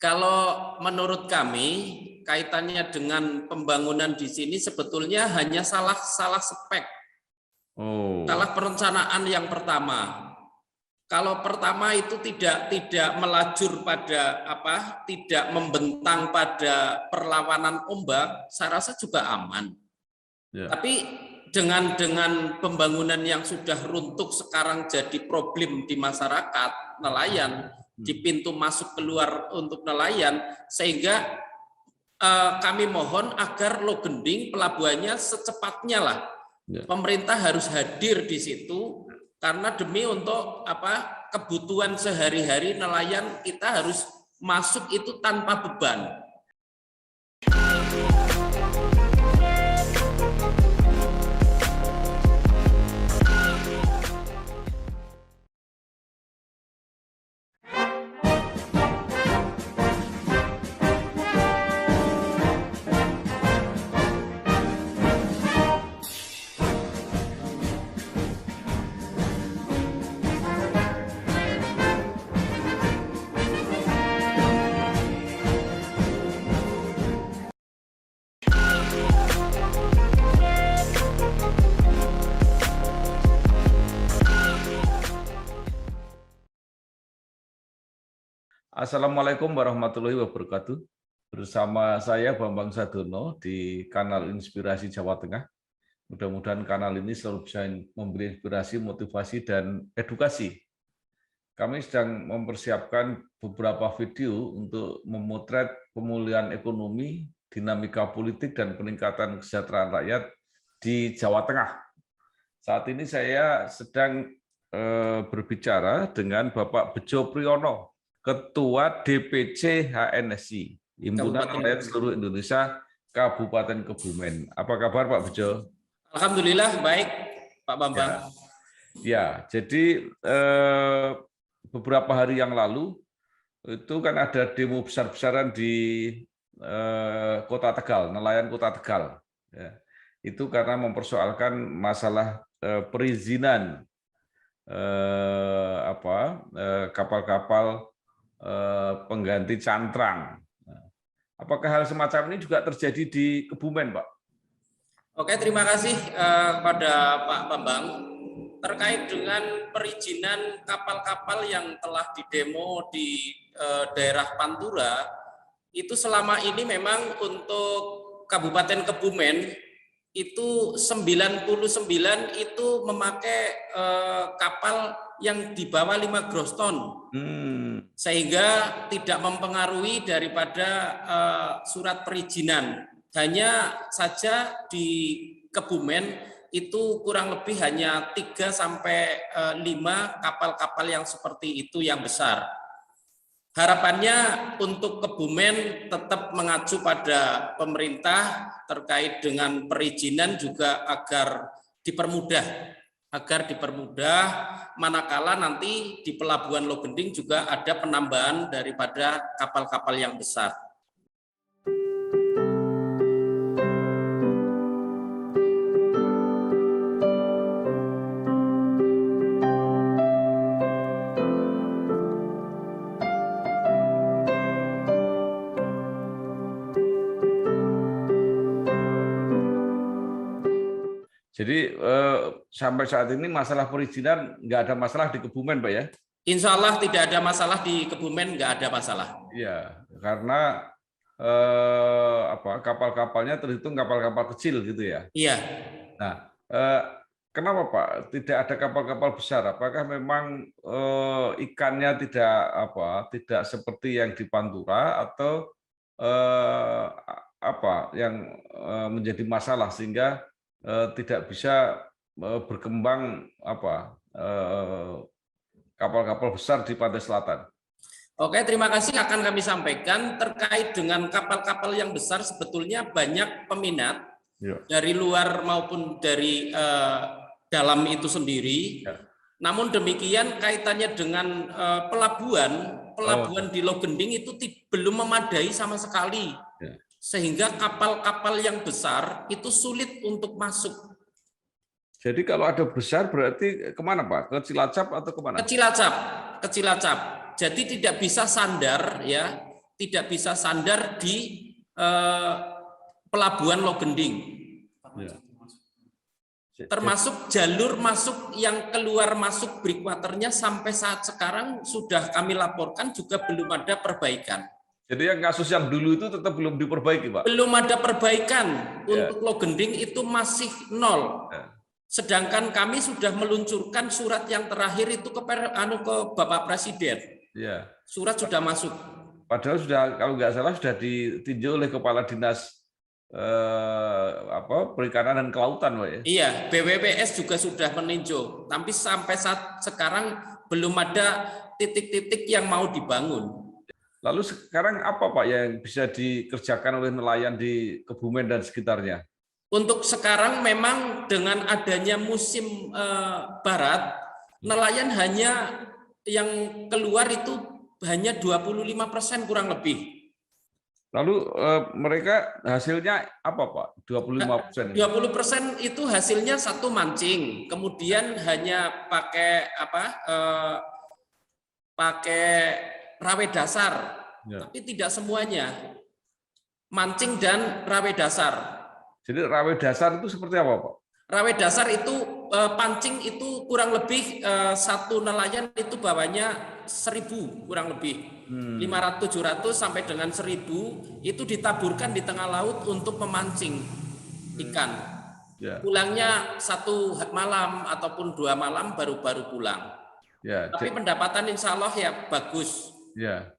Kalau menurut kami kaitannya dengan pembangunan di sini sebetulnya hanya salah spek, salah perencanaan yang pertama. Kalau pertama itu tidak melajur pada tidak membentang pada perlawanan ombak, saya rasa juga aman. Ya. Tapi dengan pembangunan yang sudah runtuh sekarang jadi problem di masyarakat nelayan, di pintu masuk keluar untuk nelayan, sehingga kami mohon agar Logending pelabuhannya secepatnya lah. Ya. Pemerintah harus hadir di situ. Karena demi untuk kebutuhan sehari-hari nelayan kita harus masuk itu tanpa beban. Assalamualaikum warahmatullahi wabarakatuh. Bersama saya Bambang Sadono di kanal Inspirasi Jawa Tengah. Mudah-mudahan kanal ini selalu bisa memberi inspirasi, motivasi, dan edukasi. Kami sedang mempersiapkan beberapa video untuk memotret pemulihan ekonomi, dinamika politik, dan peningkatan kesejahteraan rakyat di Jawa Tengah. Saat ini saya sedang berbicara dengan Bapak Bejo Priyono, Ketua DPC HNSI, Himpunan Nelayan Seluruh Indonesia, Kabupaten Kebumen. Apa kabar Pak Bejo? Alhamdulillah baik, Pak Bambang. Ya, jadi beberapa hari yang lalu itu kan ada demo besar-besaran di Kota Tegal, nelayan Kota Tegal. Ya, itu karena mempersoalkan masalah perizinan kapal-kapal pengganti cantrang. Apakah hal semacam ini juga terjadi di Kebumen, Pak? Oke, terima kasih kepada Pak Bambang. Terkait dengan perizinan kapal-kapal yang telah didemo di daerah Pantura, itu selama ini memang untuk Kabupaten Kebumen itu 99 itu memakai kapal yang di bawah 5 gross ton, sehingga tidak mempengaruhi daripada surat perizinan. Hanya saja di Kebumen itu kurang lebih hanya 3 sampai 5 kapal-kapal yang seperti itu yang besar. Harapannya untuk Kebumen tetap mengacu pada pemerintah terkait dengan perizinan juga agar dipermudah manakala nanti di Pelabuhan Logending juga ada penambahan daripada kapal-kapal yang besar. Jadi sampai saat ini masalah perizinan nggak ada masalah di Kebumen, Pak ya? Insya Allah tidak ada masalah di Kebumen, nggak ada masalah. Iya, karena kapal-kapalnya terhitung kapal-kapal kecil gitu ya? Iya. Nah, kenapa Pak tidak ada kapal-kapal besar? Apakah memang ikannya tidak seperti yang di Pantura atau yang menjadi masalah sehingga tidak bisa berkembang kapal-kapal besar di pantai selatan? Oke, terima kasih. Akan kami sampaikan terkait dengan kapal-kapal yang besar, sebetulnya banyak peminat dari luar maupun dari dalam itu sendiri. Namun demikian kaitannya dengan pelabuhan di Logending itu belum memadai sama sekali. Sehingga kapal-kapal yang besar itu sulit untuk masuk. Jadi kalau ada besar berarti kemana Pak? Ke Cilacap atau kemana? Ke Cilacap. Jadi tidak bisa sandar ya, tidak bisa sandar di pelabuhan Logending. Ya. Termasuk jalur masuk yang keluar masuk breakwaternya sampai saat sekarang sudah kami laporkan juga belum ada perbaikan. Jadi yang kasus yang dulu itu tetap belum diperbaiki, Pak? Belum ada perbaikan. Ya. Untuk Logending itu masih 0. Ya. Sedangkan kami sudah meluncurkan surat yang terakhir itu ke Bapak Presiden. Ya. Surat sudah masuk. Padahal sudah, kalau nggak salah, sudah ditinjau oleh Kepala Dinas Perikanan dan Kelautan, Pak, ya? Iya, BWPS juga sudah meninjau. Tapi sampai saat sekarang belum ada titik-titik yang mau dibangun. Lalu sekarang apa, Pak, yang bisa dikerjakan oleh nelayan di Kebumen dan sekitarnya? Untuk sekarang memang dengan adanya musim barat, nelayan hanya yang keluar itu hanya 25% kurang lebih. Lalu mereka hasilnya apa, Pak? 25%? 20% itu hasilnya satu mancing, kemudian hanya pakai pakai rawe dasar, Ya. tapi tidak semuanya. Mancing dan rawe dasar. Jadi rawe dasar itu seperti apa, Pak? Rawe dasar itu pancing itu kurang lebih satu nelayan itu bawanya 1.000 kurang lebih. 500-700 sampai dengan 1.000 itu ditaburkan di tengah laut untuk memancing ikan. Ya. Pulangnya 1 malam ataupun 2 malam baru pulang. Ya. Tapi pendapatan insya Allah ya bagus. Ya.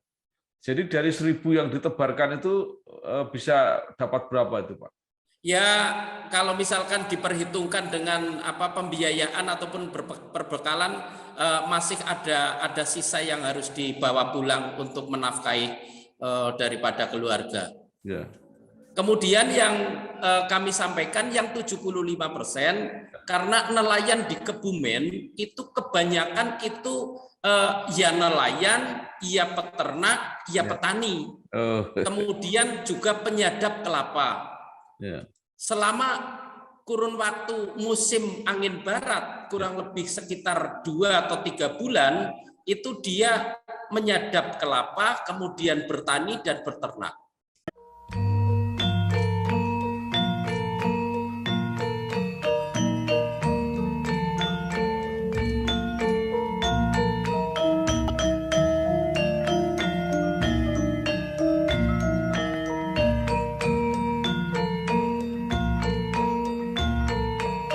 Jadi dari 1.000 yang ditebarkan itu bisa dapat berapa itu, Pak? Ya kalau misalkan diperhitungkan dengan pembiayaan ataupun perbekalan masih ada sisa yang harus dibawa pulang untuk menafkahi daripada keluarga. Ya. Kemudian yang kami sampaikan yang 75% karena nelayan di Kebumen itu kebanyakan itu ya nelayan, ya peternak, ya petani. Kemudian juga penyadap kelapa. Ya. Selama kurun waktu musim angin barat kurang lebih sekitar 2 atau 3 bulan itu dia menyadap kelapa, kemudian bertani dan beternak.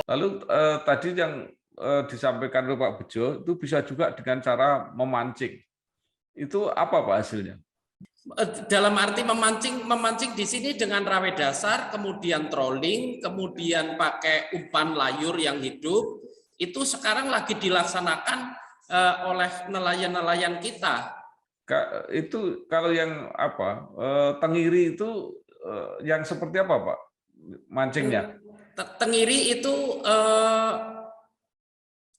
Lalu tadi yang disampaikan oleh Pak Bejo itu bisa juga dengan cara memancing. Itu apa, Pak, hasilnya? Dalam arti memancing di sini dengan rawe dasar, kemudian trolling, kemudian pakai umpan layur yang hidup, itu sekarang lagi dilaksanakan oleh nelayan-nelayan kita. Itu kalau yang tengiri itu yang seperti apa, Pak, mancingnya? Tengiri itu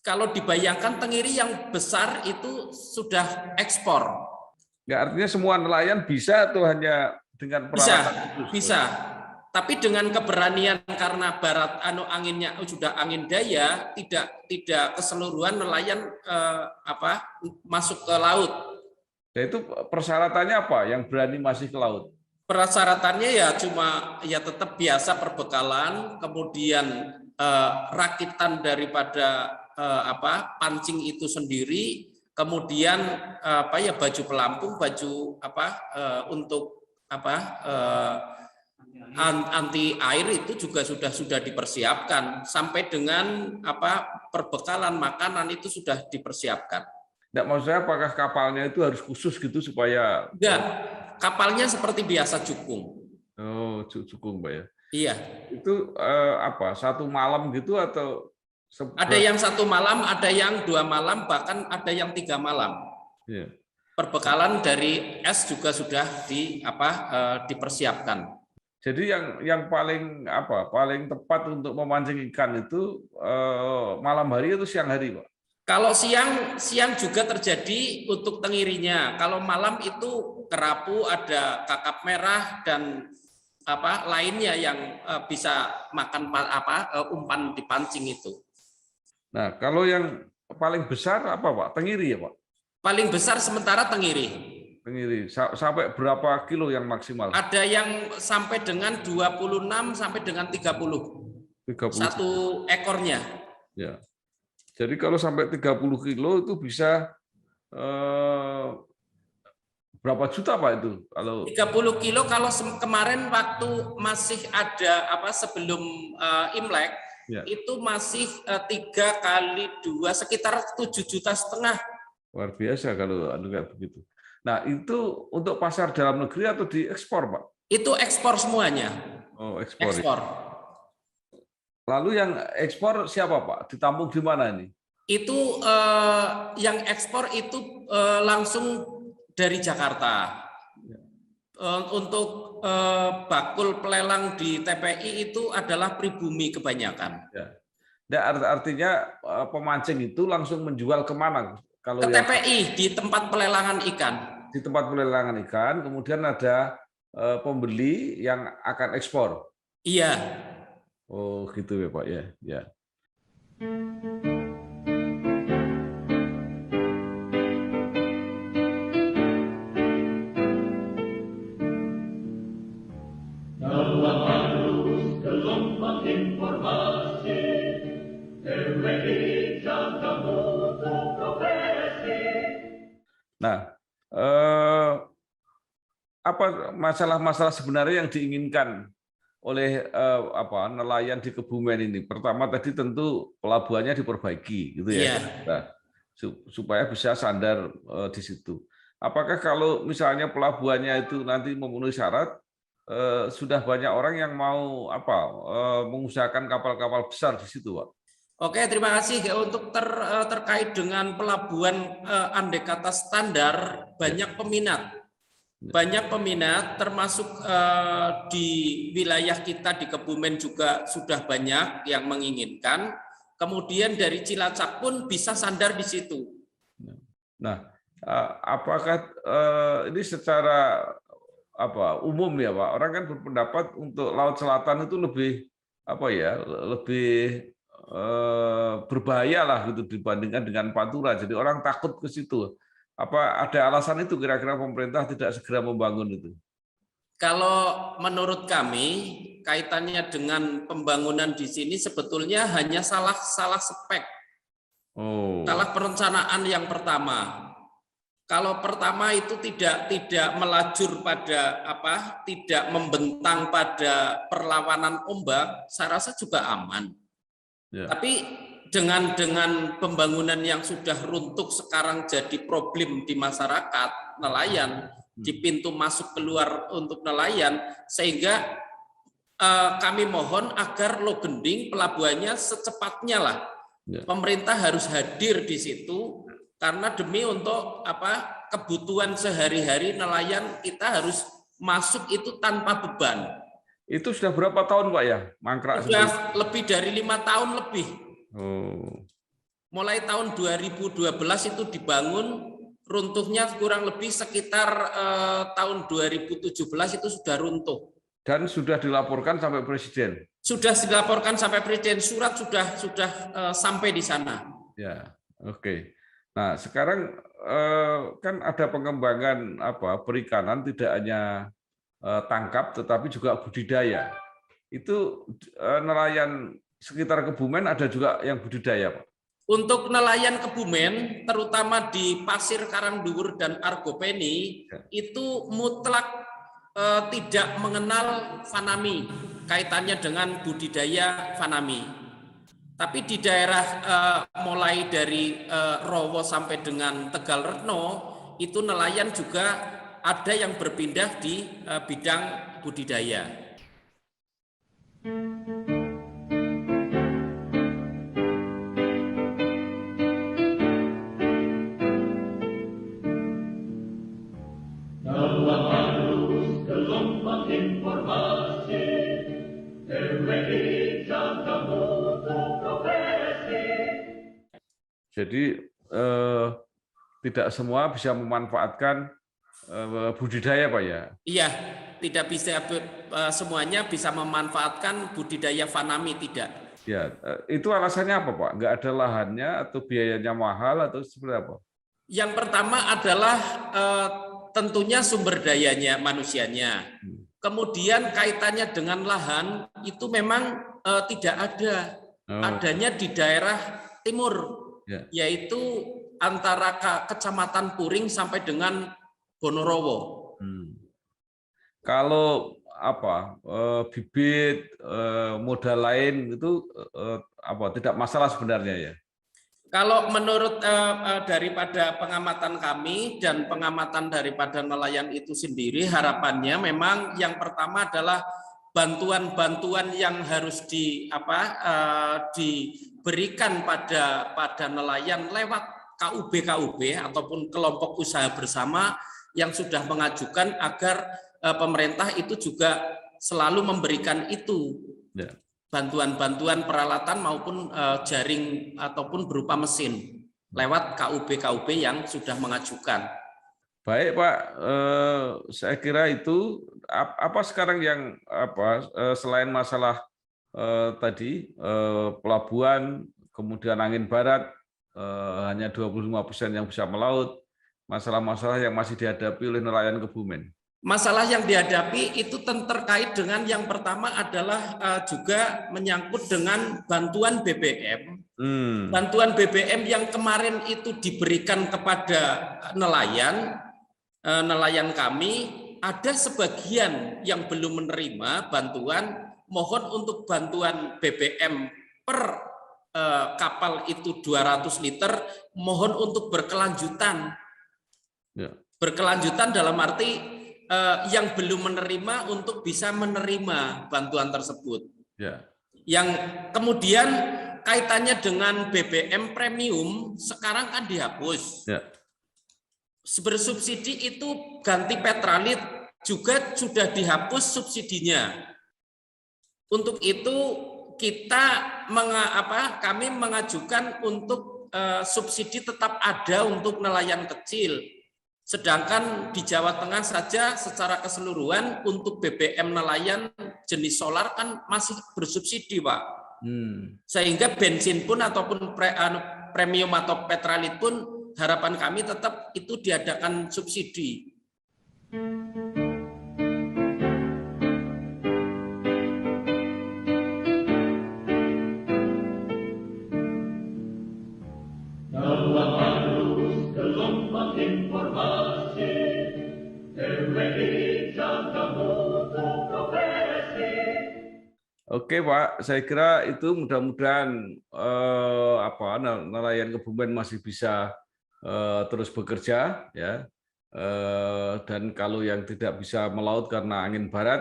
kalau dibayangkan tengiri yang besar itu sudah ekspor. Ya, artinya semua nelayan bisa atau hanya dengan peralatan? Bisa. Tapi dengan keberanian karena barat anginnya sudah angin daya, tidak keseluruhan nelayan masuk ke laut. Ya, itu persyaratannya apa yang berani masih ke laut? Persyaratannya ya cuma ya tetap biasa perbekalan, kemudian rakitan daripada pancing itu sendiri, kemudian baju pelampung, baju untuk anti air itu juga sudah dipersiapkan, sampai dengan perbekalan makanan itu sudah dipersiapkan. Enggak, maksud saya apakah kapalnya itu harus khusus gitu supaya? Enggak, kapalnya seperti biasa cukung. Oh, cukung, Pak, ya. Iya. Itu satu malam gitu atau? Ada yang 1 malam, ada yang 2 malam, bahkan ada yang 3 malam. Iya. Perbekalan dari es juga sudah dipersiapkan. Jadi yang paling tepat untuk memancing ikan itu malam hari atau siang hari, Pak? Kalau siang juga terjadi untuk tengirinya. Kalau malam itu kerapu, ada kakap merah dan lainnya yang bisa makan umpan dipancing itu. Nah, kalau yang paling besar apa, Pak? Tengiri ya, Pak? Paling besar sementara tengiri. Tenggiri. Sampai berapa kilo yang maksimal? Ada yang sampai dengan 26 sampai dengan 30. 30. Satu ekornya. Ya. Jadi kalau sampai 30 kilo itu bisa berapa juta Pak itu? Kalau 30 kilo kalau kemarin waktu masih ada sebelum Imlek ya. itu masih 3 kali 2 sekitar 7,5 juta. Luar biasa kalau kayak begitu. Nah, itu untuk pasar dalam negeri atau diekspor, Pak? Itu ekspor semuanya. Oh, ekspor. Ekspor. Lalu yang ekspor siapa, Pak? Ditampung di mana ini? Itu yang ekspor itu langsung dari Jakarta. Untuk bakul pelelang di TPI itu adalah pribumi kebanyakan. Ya. Nah, artinya pemancing itu langsung menjual kemana? Kalau ke TPI di tempat pelelangan ikan. Di tempat pelelangan ikan, kemudian ada pembeli yang akan ekspor. Iya. Oh, gitu ya, Pak ya. Ya. Nah, apa masalah-masalah sebenarnya yang diinginkan oleh nelayan di Kebumen ini? Pertama tadi tentu pelabuhannya diperbaiki, gitu ya, nah, supaya bisa sandar di situ. Apakah kalau misalnya pelabuhannya itu nanti memenuhi syarat, sudah banyak orang yang mau mengusahakan kapal-kapal besar di situ, Pak? Oke, terima kasih. Untuk terkait dengan pelabuhan andai kata standar, banyak peminat. Banyak peminat, termasuk di wilayah kita di Kebumen juga sudah banyak yang menginginkan. Kemudian dari Cilacap pun bisa sandar di situ. Nah, apakah ini secara umum ya, Pak? Orang kan berpendapat untuk Laut Selatan itu lebih berbahaya lah gitu dibandingkan dengan Pantura. Jadi orang takut ke situ. Apa ada alasan itu kira-kira pemerintah tidak segera membangun itu? Kalau menurut kami kaitannya dengan pembangunan di sini sebetulnya hanya salah spek. Salah perencanaan yang pertama. Kalau pertama itu tidak melajur pada tidak membentang pada perlawanan ombak, saya rasa juga aman. Ya. Tapi dengan pembangunan yang sudah runtuh sekarang jadi problem di masyarakat nelayan, di pintu masuk keluar untuk nelayan, sehingga kami mohon agar Logending pelabuhannya secepatnya lah. Ya. Pemerintah harus hadir di situ karena demi untuk kebutuhan sehari-hari nelayan kita harus masuk itu tanpa beban. Itu sudah berapa tahun, Pak ya, mangkrak? Sudah lebih dari 5 tahun lebih. Mulai tahun 2012 itu dibangun, runtuhnya kurang lebih sekitar tahun 2017 itu sudah runtuh. Dan sudah dilaporkan sampai Presiden? Sudah dilaporkan sampai Presiden, surat sudah sampai di sana. Ya, oke. Nah, sekarang kan ada pengembangan perikanan tidak hanya tangkap tetapi juga budidaya. Itu nelayan sekitar Kebumen ada juga yang budidaya, Pak? Untuk nelayan Kebumen, terutama di Pasir Karangduwur dan Argopeni, itu mutlak tidak mengenal fanami, kaitannya dengan budidaya fanami. Tapi di daerah mulai dari Rowo sampai dengan Tegal Retno, itu nelayan juga ada yang berpindah di bidang budidaya. Jadi tidak semua bisa memanfaatkan budidaya, Pak ya? Iya, tidak bisa semuanya bisa memanfaatkan budidaya fanami, tidak. Ya, itu alasannya apa, Pak? Nggak ada lahannya atau biayanya mahal atau seperti apa? Yang pertama adalah tentunya sumber dayanya manusianya. Kemudian kaitannya dengan lahan itu memang tidak ada. Adanya di daerah timur, yaitu antara Kecamatan Puring sampai dengan Ponorogo. Kalau bibit modal lain itu tidak masalah sebenarnya ya? Kalau menurut daripada pengamatan kami dan pengamatan daripada nelayan itu sendiri, harapannya memang yang pertama adalah bantuan-bantuan yang harus diberikan pada nelayan lewat KUB ataupun kelompok usaha bersama yang sudah mengajukan agar pemerintah itu juga selalu memberikan itu. Bantuan-bantuan peralatan maupun jaring ataupun berupa mesin lewat KUB yang sudah mengajukan. Baik Pak, saya kira itu apa sekarang yang selain masalah tadi pelabuhan, kemudian angin barat hanya 25% yang bisa melaut, masalah-masalah yang masih dihadapi oleh nelayan Kebumen. Masalah yang dihadapi itu terkait dengan yang pertama adalah juga menyangkut dengan bantuan BBM. Bantuan BBM yang kemarin itu diberikan kepada nelayan kami, ada sebagian yang belum menerima bantuan, mohon untuk bantuan BBM per kapal itu 200 liter, mohon untuk berkelanjutan. Berkelanjutan dalam arti yang belum menerima untuk bisa menerima bantuan tersebut. Yang kemudian kaitannya dengan BBM premium sekarang kan dihapus. Bersubsidi itu ganti petralit juga sudah dihapus subsidinya. Untuk itu kami mengajukan untuk subsidi tetap ada untuk nelayan kecil. Sedangkan di Jawa Tengah saja secara keseluruhan untuk BBM nelayan jenis solar kan masih bersubsidi, Pak. Sehingga bensin pun ataupun premium atau petralit pun harapan kami tetap itu diadakan subsidi. Oke Pak, saya kira itu mudah-mudahan nelayan Kebumen masih bisa terus bekerja ya. Dan kalau yang tidak bisa melaut karena angin barat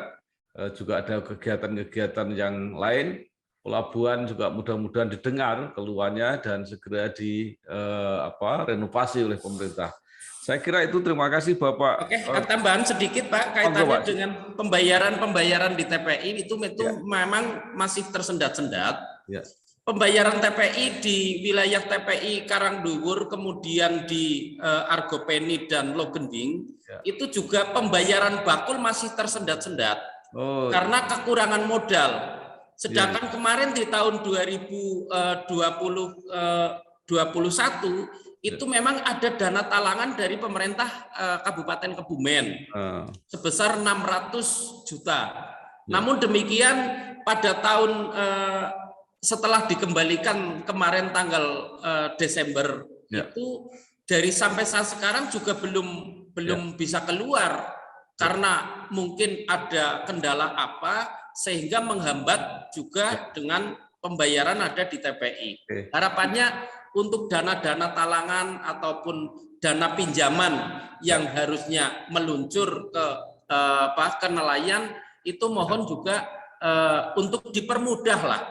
juga ada kegiatan-kegiatan yang lain. Pelabuhan juga mudah-mudahan didengar keluhannya dan segera renovasi oleh pemerintah. Saya kira itu, terima kasih Bapak. Oke, tambahan sedikit Pak, kaitannya dengan pembayaran di TPI itu memang masih tersendat-sendat. Pembayaran TPI di wilayah TPI Karangduwur, kemudian di Argopeni dan Logending, itu juga pembayaran bakul masih tersendat-sendat karena kekurangan modal. Sedangkan kemarin di tahun 2021 itu memang ada dana talangan dari pemerintah Kabupaten Kebumen sebesar 600 juta. Namun demikian pada tahun setelah dikembalikan kemarin tanggal Desember itu dari sampai saat sekarang juga belum bisa keluar karena mungkin ada kendala apa sehingga menghambat juga dengan pembayaran ada di TPI. Harapannya untuk dana-dana talangan ataupun dana pinjaman yang harusnya meluncur ke nelayan itu mohon juga untuk dipermudah lah.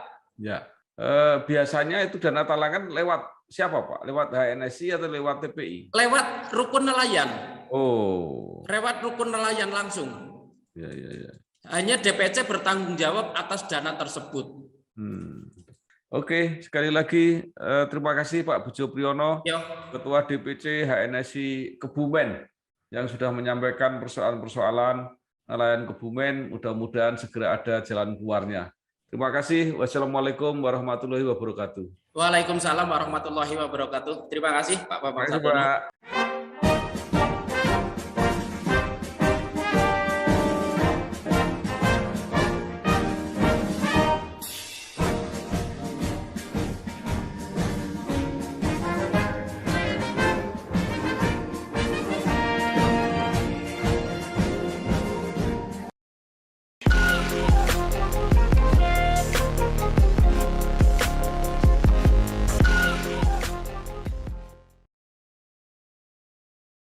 Biasanya itu dana talangan lewat siapa Pak? Lewat HNSI atau lewat TPI? Lewat rukun nelayan. Lewat rukun nelayan langsung. Hanya DPC bertanggung jawab atas dana tersebut. Oke, sekali lagi terima kasih Pak Bejo Priyono, Ketua DPC HNSI Kebumen yang sudah menyampaikan persoalan-persoalan nelayan Kebumen. Mudah-mudahan segera ada jalan keluarnya. Terima kasih. Wassalamualaikum warahmatullahi wabarakatuh. Waalaikumsalam warahmatullahi wabarakatuh. Terima kasih Pak Bambang Satono.